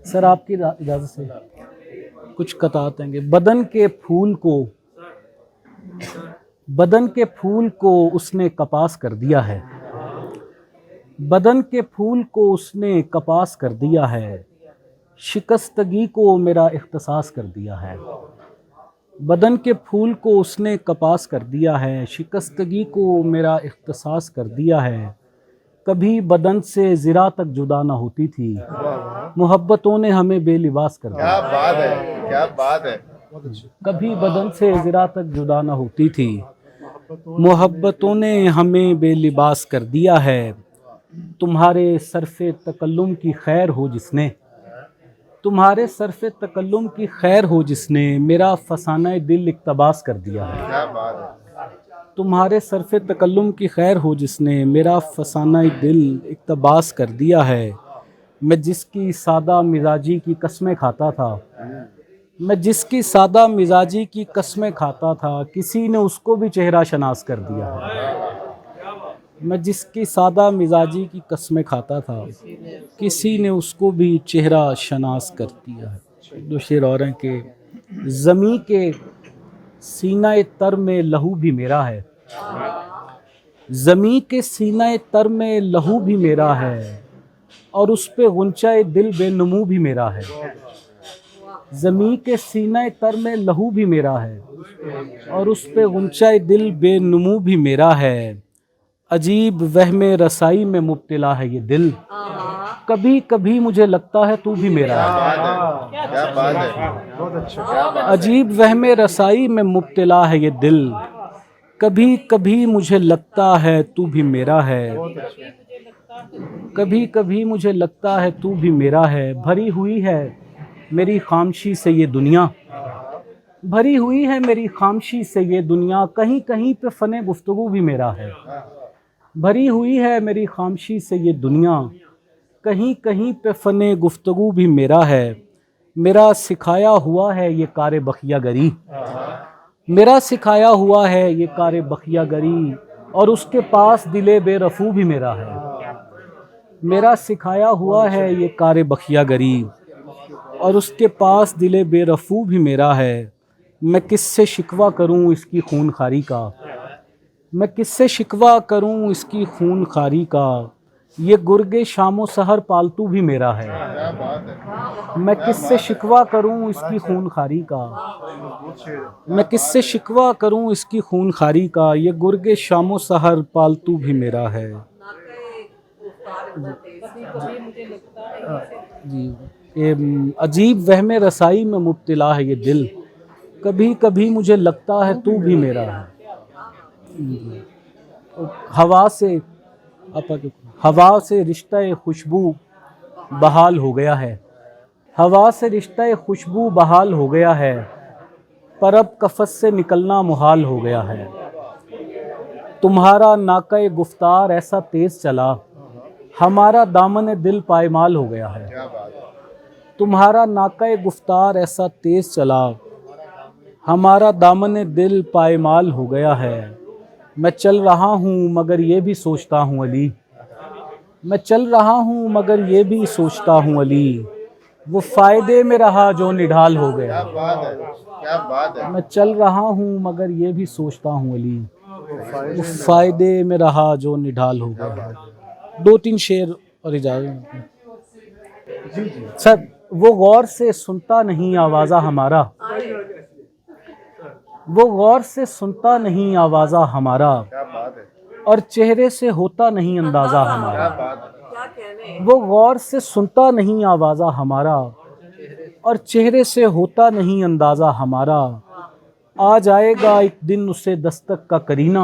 سر آپ کی اجازت سے کچھ قطعات ہیں گے۔ بدن کے پھول کو اس نے کپاس کر دیا ہے، بدن کے پھول کو اس نے کپاس کر دیا ہے، شکستگی کو میرا اختصاص کر دیا ہے۔ بدن کے پھول کو اس نے کپاس کر دیا ہے، شکستگی کو میرا اختصاص کر دیا ہے۔ کبھی بدن سے ذرا تک جدا نہ ہوتی تھی، محبتوں نے ہمیں بے لباس کر دیا۔ کیا بات ہے، کیا بات ہے۔ کبھی بدن سے ذرا تک جدا نہ ہوتی تھی، محبتوں نے ہمیں بے لباس کر دیا ہے۔ تمہارے صرف تکلم کی خیر ہو جس نے، تمہارے صرف تکلم کی خیر ہو جس نے میرا فسانہ دل اقتباس کر دیا ہے۔ کیا بات ہے۔ تمہارے صرف تکلم کی خیر ہو جس نے میرا فسانہ دل اقتباس کر دیا ہے۔ میں جس کی سادہ مزاجی کی قسمیں کھاتا تھا، میں جس کی سادہ مزاجی کی قسمیں کھاتا تھا، کسی نے اس کو بھی چہرہ شناس کر دیا ہے۔ میں جس کی سادہ مزاجی کی قسمیں کھاتا تھا، کسی نے اس کو بھی چہرہ شناس کر دیا ہے۔ دو شعر اور ہیں کہ زمیں کے سینہ تر میں لہو بھی میرا ہے، زمیں کے سینہ تر میں لہو بھی میرا ہے، اور اس پہ غنچہ دل بے نمو بھی میرا ہے۔ زمیں کے سینہ تر میں لہو بھی میرا ہے، اور اس پہ غنچہ دل بے نمو بھی میرا ہے۔ عجیب وہم رسائی میں مبتلا ہے یہ دل، کبھی کبھی مجھے لگتا ہے تو بھی میرا ہے۔ کیا بات ہے، بہت اچھا۔ عجیب وہم رسائی میں مبتلا ہے یہ دل، کبھی کبھی مجھے لگتا ہے تو بھی میرا ہے۔ کبھی کبھی مجھے لگتا ہے تو بھی میرا ہے۔ بھری ہوئی ہے میری خاموشی سے یہ دنیا، بھری ہوئی ہے میری خاموشی سے یہ دنیا، کہیں کہیں پہ فن گفتگو بھی میرا ہے۔ بھری ہوئی ہے میری خاموشی سے یہ دنیا، کہیں کہیں پہ فن گفتگو بھی میرا ہے۔ میرا سکھایا ہوا ہے یہ کار بخیہ گری، میرا سکھایا ہوا ہے یہ کار بخیہ گری، اور اس کے پاس دل بے رفو بھی میرا ہے۔ میرا سکھایا ہوا ہے یہ کار بخیہ گری، اور اس کے پاس دل بے رفو بھی میرا ہے۔ میں کس سے شکوہ کروں اس کی خون خواری کا، میں کس سے شکوہ کروں اس کی خون خواری کا، یہ گرگ شام و سحر پالتو بھی میرا ہے۔ میں کس سے شکوہ کروں اس کی خون خواری کا، میں کس سے شکوہ کروں اس کی خون خواری کا، یہ گرگ شام و سحر پالتو بھی میرا ہے۔ جی، عجیب وہم رسائی میں مبتلا ہے یہ دل، کبھی کبھی مجھے لگتا ہے تو بھی میرا ہے۔ ہوا سے رشتہ خوشبو بحال ہو گیا ہے، ہوا سے رشتہ خوشبو بحال ہو گیا ہے، پر اب قفس سے نکلنا محال ہو گیا ہے۔ تمہارا ناقہ گفتار ایسا تیز چلا، ہمارا دامن دل پائمال ہو گیا ہے۔ تمہارا ناقہ گفتار ایسا تیز چلا، ہمارا دامن دل پائمال ہو گیا ہے۔ میں چل رہا ہوں مگر یہ بھی سوچتا ہوں علی، میں چل رہا ہوں مگر یہ بھی سوچتا ہوں علی، وہ فائدے میں رہا جو نڈھال ہو گیا۔ کیا بات ہے۔ میں چل رہا ہوں مگر یہ بھی سوچتا ہوں علی، وہ فائدے میں رہا جو نڈھال ہو گیا۔ دو تین شعر اور اجازت۔ سر وہ غور سے سنتا نہیں آوازہ ہمارا، وہ غور سے سنتا نہیں آوازہ ہمارا، اور چہرے سے ہوتا نہیں اندازہ ہمارا۔ وہ غور سے سنتا نہیں آوازہ ہمارا، اور چہرے سے ہوتا نہیں اندازہ ہمارا۔ آ جائے گا ایک دن اسے دستک کا کرینہ،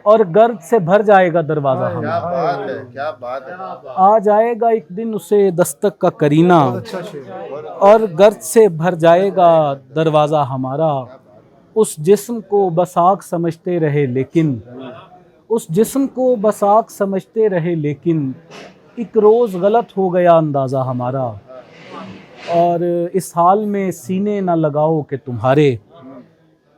اور گرد سے بھر جائے گا دروازہ ہمارا۔ کیا بات ہے۔ آ جائے گا ایک دن اسے دستک کا کرینہ، اور گرد سے بھر جائے گا دروازہ ہمارا۔ اس جسم کو بساک سمجھتے رہے لیکن، اس جسم کو بساک سمجھتے رہے لیکن، ایک روز غلط ہو گیا اندازہ ہمارا۔ اور اس حال میں سینے نہ لگاؤ کہ تمہارے،